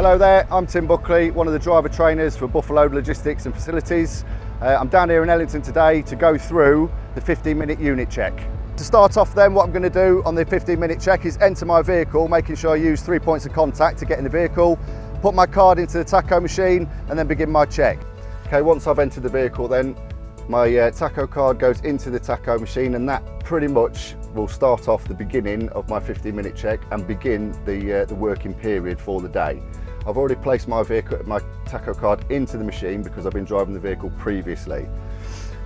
Hello there, I'm Tim Buckley, one of the driver trainers for Buffaload Logistics and Facilities. I'm down here in Ellington today to go through the 15-minute unit check. To start off then, what I'm going to do on the 15-minute check is enter my vehicle, making sure I use 3 points of contact to get in the vehicle, put my card into the tacho machine and then begin my check. Okay, once I've entered the vehicle then, my tacho card goes into the tacho machine, and that pretty much will start off the beginning of my 15-minute check and begin the working period for the day. I've already placed my tacho card into the machine because I've been driving the vehicle previously.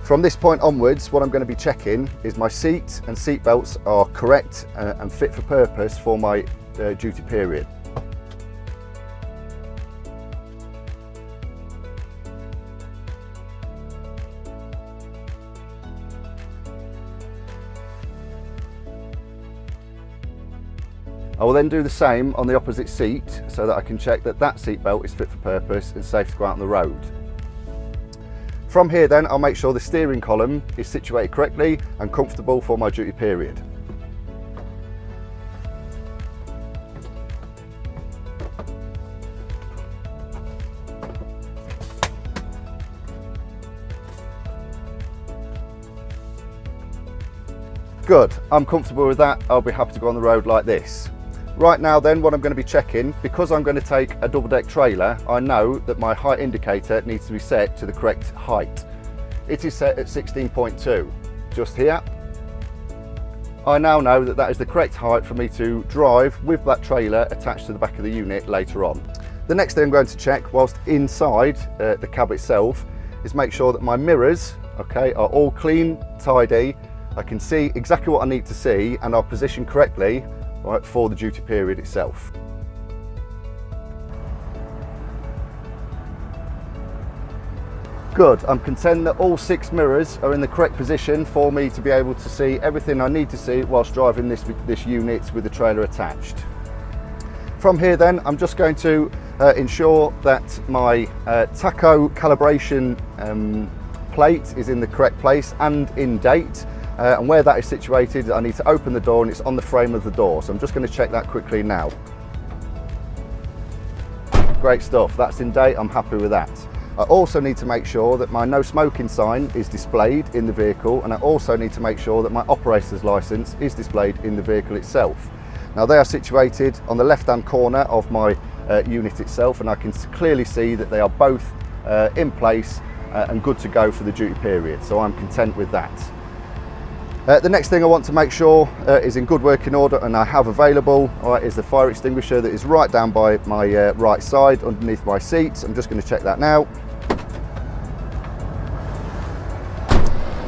From this point onwards, what I'm going to be checking is my seat and seat belts are correct and fit for purpose for my duty period. I will then do the same on the opposite seat so that I can check that that seat belt is fit for purpose and safe to go out on the road. From here then, I'll make sure the steering column is situated correctly and comfortable for my duty period. Good, I'm comfortable with that. I'll be happy to go on the road like this. Right now then, what I'm going to be checking, because I'm going to take a double deck trailer, I know that my height indicator needs to be set to the correct height. It is set at 16.2, just here. I now know that that is the correct height for me to drive with that trailer attached to the back of the unit later on. The next thing I'm going to check whilst inside the cab itself is make sure that my mirrors, okay, are all clean, tidy. I can see exactly what I need to see and are positioned correctly, right, for the duty period itself. Good, I'm content that all 6 mirrors are in the correct position for me to be able to see everything I need to see whilst driving this unit with the trailer attached. From here then, I'm just going to ensure that my tacho calibration plate is in the correct place and in date. And where that is situated, I need to open the door and it's on the frame of the door. So I'm just going to check that quickly now. Great stuff, that's in date, I'm happy with that. I also need to make sure that my no smoking sign is displayed in the vehicle, and I also need to make sure that my operator's license is displayed in the vehicle itself. Now they are situated on the left hand corner of my unit itself, and I can clearly see that they are both in place and good to go for the duty period, so I'm content with that. The next thing I want to make sure is in good working order and I have available is the fire extinguisher that is right down by my right side underneath my seat. I'm just going to check that now.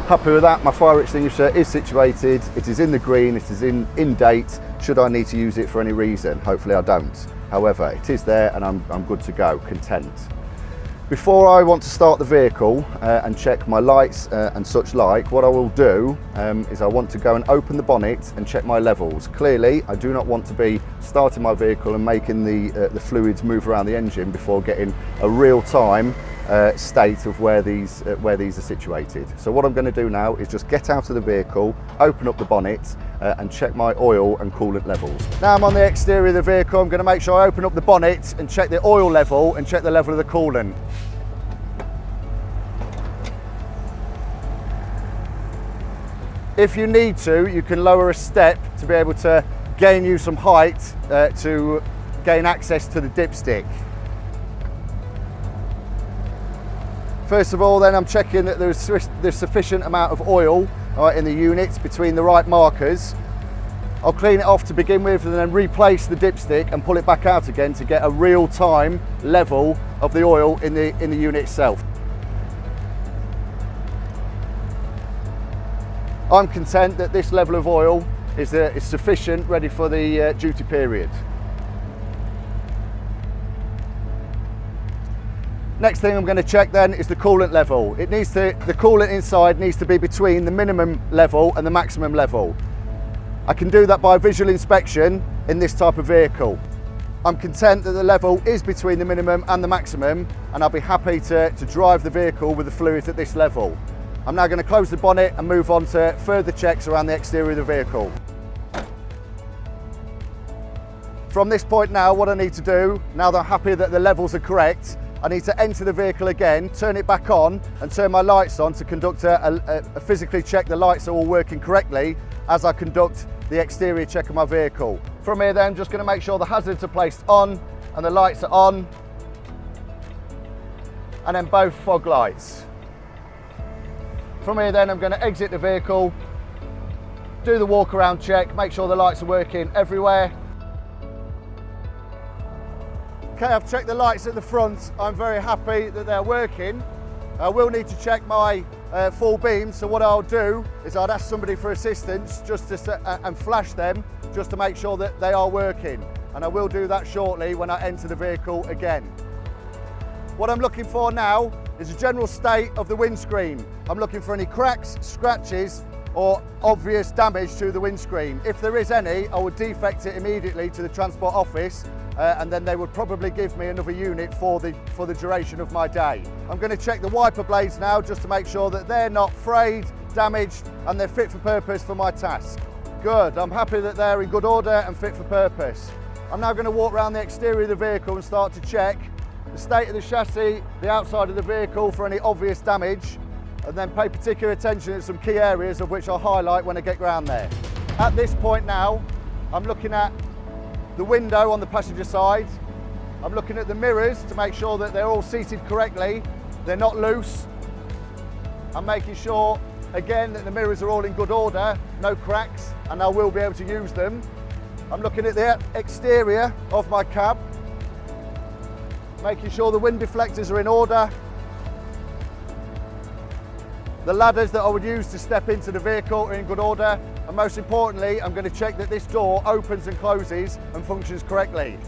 Happy with that, my fire extinguisher is situated, it is in the green, it is in date, should I need to use it for any reason. Hopefully I don't. However, it is there and I'm good to go, content. Before I want to start the vehicle and check my lights and such like, what I will do is I want to go and open the bonnet and check my levels. Clearly, I do not want to be starting my vehicle and making the fluids move around the engine before getting a real-time state of where these are situated. So what I'm going to do now is just get out of the vehicle, open up the bonnet and check my oil and coolant levels. Now I'm on the exterior of the vehicle, I'm going to make sure I open up the bonnet and check the oil level and check the level of the coolant. If you need to, you can lower a step to be able to gain you some height to gain access to the dipstick. First of all then, I'm checking that there's sufficient amount of oil in the unit between the right markers. I'll clean it off to begin with and then replace the dipstick and pull it back out again to get a real-time level of the oil in the unit itself. I'm content that this level of oil is sufficient, ready for the duty period. Next thing I'm going to check then is the coolant level. The coolant inside needs to be between the minimum level and the maximum level. I can do that by visual inspection in this type of vehicle. I'm content that the level is between the minimum and the maximum, and I'll be happy to drive the vehicle with the fluid at this level. I'm now going to close the bonnet and move on to further checks around the exterior of the vehicle. From this point now, what I need to do, now that I'm happy that the levels are correct, I need to enter the vehicle again, turn it back on and turn my lights on to conduct a physically check the lights are all working correctly as I conduct the exterior check of my vehicle. From here then, I'm just going to make sure the hazards are placed on and the lights are on, and then both fog lights. From here then, I'm going to exit the vehicle, do the walk around check, make sure the lights are working everywhere. Okay, I've checked the lights at the front. I'm very happy that they're working. I will need to check my full beam, so what I'll do is I'd ask somebody for assistance just to and flash them just to make sure that they are working, and I will do that shortly when I enter the vehicle again. What I'm looking for now is a general state of the windscreen. I'm looking for any cracks, scratches or obvious damage to the windscreen. If there is any, I would defect it immediately to the transport office, and then they would probably give me another unit for the duration of my day. I'm going to check the wiper blades now just to make sure that they're not frayed, damaged, and they're fit for purpose for my task. Good, I'm happy that they're in good order and fit for purpose. I'm now going to walk around the exterior of the vehicle and start to check the state of the chassis, the outside of the vehicle for any obvious damage, and then pay particular attention to some key areas of which I'll highlight when I get round there. At this point now, I'm looking at the window on the passenger side. I'm looking at the mirrors to make sure that they're all seated correctly, they're not loose. I'm making sure, again, that the mirrors are all in good order, no cracks, and I will be able to use them. I'm looking at the exterior of my cab, making sure the wind deflectors are in order. The ladders that I would use to step into the vehicle are in good order, and most importantly, I'm going to check that this door opens and closes and functions correctly.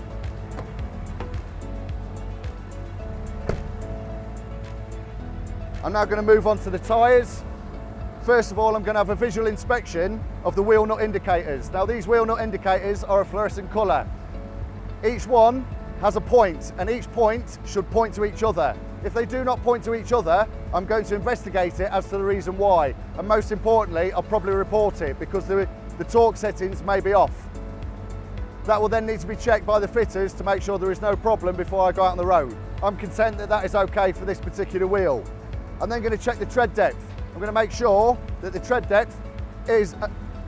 I'm now going to move on to the tyres. First of all, I'm going to have a visual inspection of the wheel nut indicators. Now, these wheel nut indicators are a fluorescent colour. Each one has a point, and each point should point to each other. If they do not point to each other, I'm going to investigate it as to the reason why. And most importantly, I'll probably report it because the torque settings may be off. That will then need to be checked by the fitters to make sure there is no problem before I go out on the road. I'm content that that is okay for this particular wheel. I'm then going to check the tread depth. I'm going to make sure that the tread depth is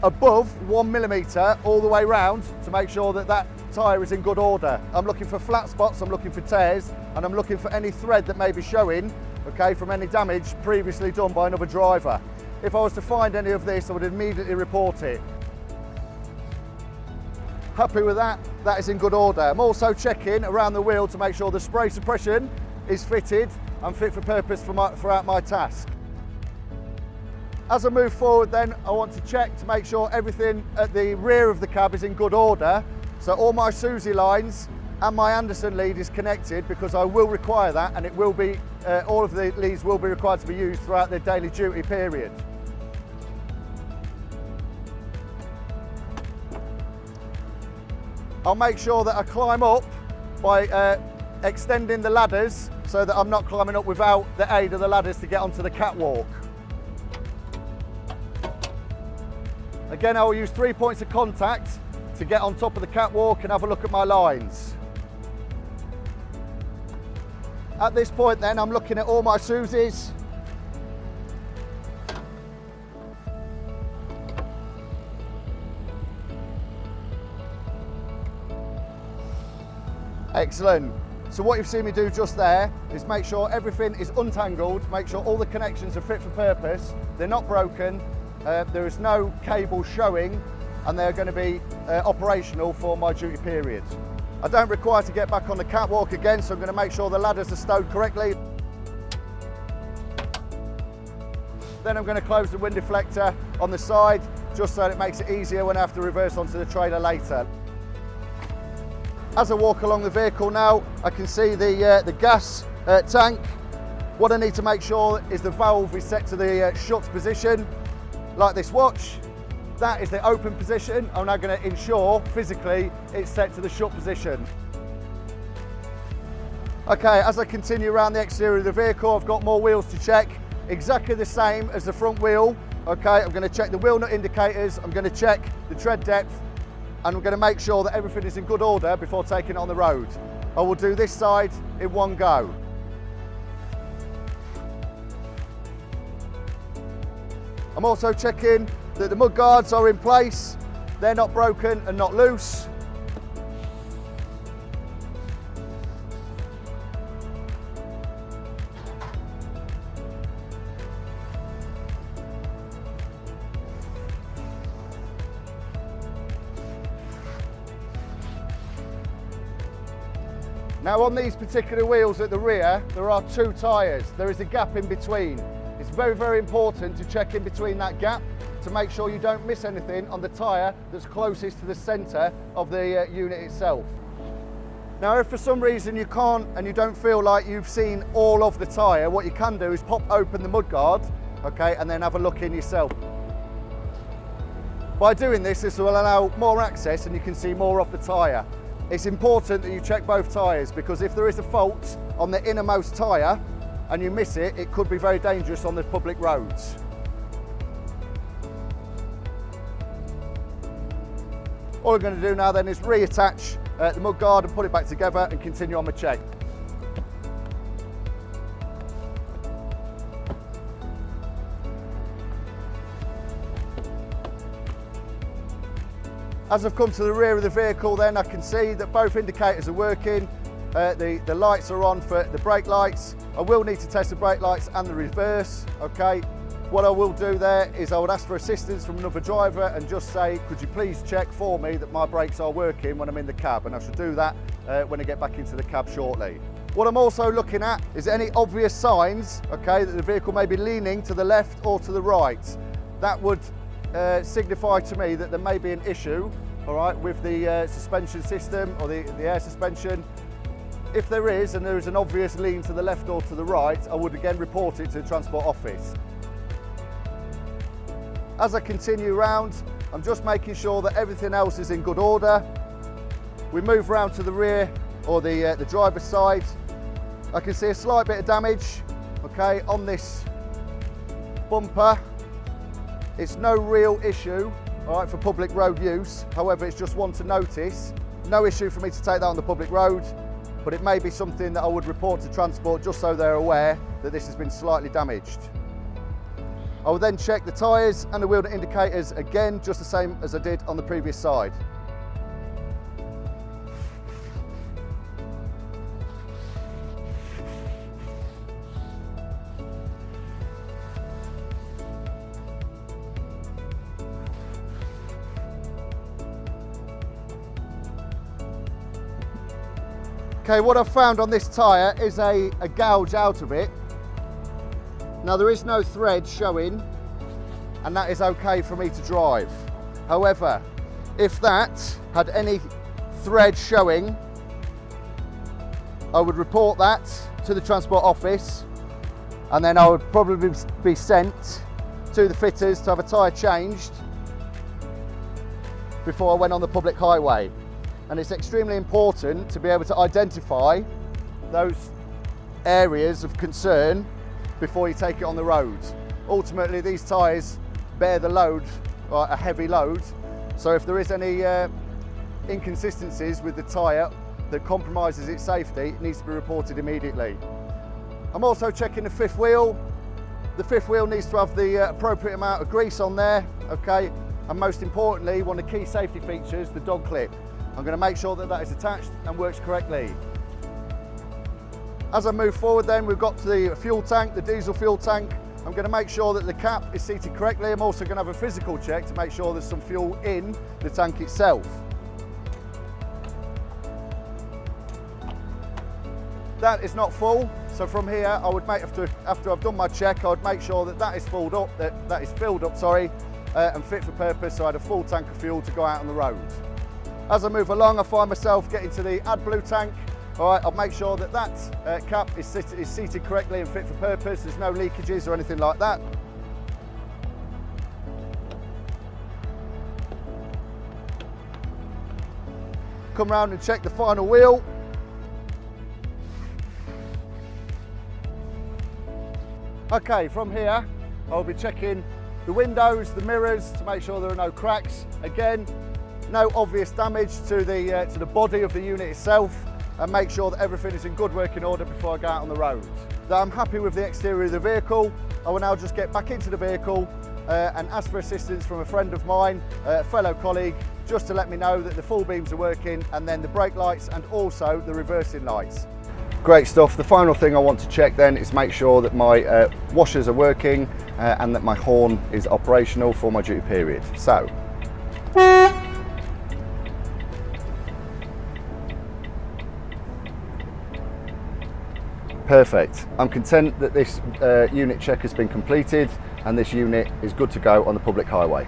above 1 millimetre all the way round to make sure that that tyre is in good order. I'm looking for flat spots, I'm looking for tears, and I'm looking for any thread that may be showing, okay, from any damage previously done by another driver. If I was to find any of this, I would immediately report it. Happy with that, that is in good order. I'm also checking around the wheel to make sure the spray suppression is fitted and fit for purpose throughout my task. As I move forward then, I want to check to make sure everything at the rear of the cab is in good order. So all my Susie lines and my Anderson lead is connected because I will require that, and it will be, all of the leads will be required to be used throughout the daily duty period. I'll make sure that I climb up by extending the ladders so that I'm not climbing up without the aid of the ladders to get onto the catwalk. Again, I will use 3 points of contact to get on top of the catwalk and have a look at my lines. At this point then, I'm looking at all my Susies. Excellent. So what you've seen me do just there is make sure everything is untangled, make sure all the connections are fit for purpose, they're not broken, there is no cable showing, and they're going to be operational for my duty period. I don't require to get back on the catwalk again, so I'm going to make sure the ladders are stowed correctly. Then I'm going to close the wind deflector on the side, just so it makes it easier when I have to reverse onto the trailer later. As I walk along the vehicle now, I can see the gas tank. What I need to make sure is the valve is set to the shut position, like this watch. That is the open position. I'm now going to ensure physically it's set to the shut position. Okay, as I continue around the exterior of the vehicle, I've got more wheels to check. Exactly the same as the front wheel. Okay, I'm going to check the wheel nut indicators, I'm going to check the tread depth, and we're going to make sure that everything is in good order before taking it on the road. I will do this side in one go. I'm also checking that the mud guards are in place, they're not broken and not loose. Now on these particular wheels at the rear, there are 2 tyres. There is a gap in between. It's very, very important to check in between that gap to make sure you don't miss anything on the tyre that's closest to the centre of the unit itself. Now if for some reason you can't and you don't feel like you've seen all of the tyre, what you can do is pop open the mudguard, okay, and then have a look in yourself. By doing this, this will allow more access and you can see more of the tyre. It's important that you check both tyres because if there is a fault on the innermost tyre and you miss it, it could be very dangerous on the public roads. All I'm going to do now then is reattach the mudguard and put it back together and continue on my check. As I've come to the rear of the vehicle then I can see that both indicators are working. The lights are on for the brake lights. I will need to test the brake lights and the reverse, okay. What I will do there is I would ask for assistance from another driver and just say, could you please check for me that my brakes are working when I'm in the cab, and I should do that when I get back into the cab shortly. What I'm also looking at is any obvious signs, okay, that the vehicle may be leaning to the left or to the right. That would signify to me that there may be an issue, all right, with the suspension system or the air suspension. If there is, and there is an obvious lean to the left or to the right, I would again report it to the transport office. As I continue round, I'm just making sure that everything else is in good order. We move round to the rear or the driver's side. I can see a slight bit of damage, okay, on this bumper. It's no real issue, all right, for public road use. However, it's just one to notice. No issue for me to take that on the public road, but it may be something that I would report to transport just so they're aware that this has been slightly damaged. I will then check the tyres and the wheel indicators again, just the same as I did on the previous side. Okay, what I've found on this tyre is a gouge out of it. Now there is no thread showing, and that is okay for me to drive. However, if that had any thread showing, I would report that to the transport office, and then I would probably be sent to the fitters to have a tyre changed before I went on the public highway. And it's extremely important to be able to identify those areas of concern before you take it on the road. Ultimately, these tyres bear the load, a heavy load, so if there is any inconsistencies with the tyre that compromises its safety, it needs to be reported immediately. I'm also checking the fifth wheel. The fifth wheel needs to have the appropriate amount of grease on there, okay, and most importantly, one of the key safety features, the dog clip. I'm going to make sure that that is attached and works correctly. As I move forward then, we've got to the fuel tank, the diesel fuel tank. I'm going to make sure that the cap is seated correctly. I'm also going to have a physical check to make sure there's some fuel in the tank itself. That is not full, so from here I would make, after I've done my check, I would make sure that that is filled up, and fit for purpose, so I had a full tank of fuel to go out on the road. As I move along, I find myself getting to the AdBlue tank. All right, I'll make sure that that cap is seated correctly and fit for purpose. There's no leakages or anything like that. Come round and check the final wheel. Okay, from here, I'll be checking the windows, the mirrors, to make sure there are no cracks. Again, no obvious damage to the body of the unit itself, and make sure that everything is in good working order before I go out on the road. That I'm happy with the exterior of the vehicle, I will now just get back into the vehicle and ask for assistance from a friend of mine, a fellow colleague, just to let me know that the full beams are working, and then the brake lights and also the reversing lights. Great stuff. The final thing I want to check then is make sure that my washers are working and that my horn is operational for my duty period. So, perfect. I'm content that this unit check has been completed and this unit is good to go on the public highway.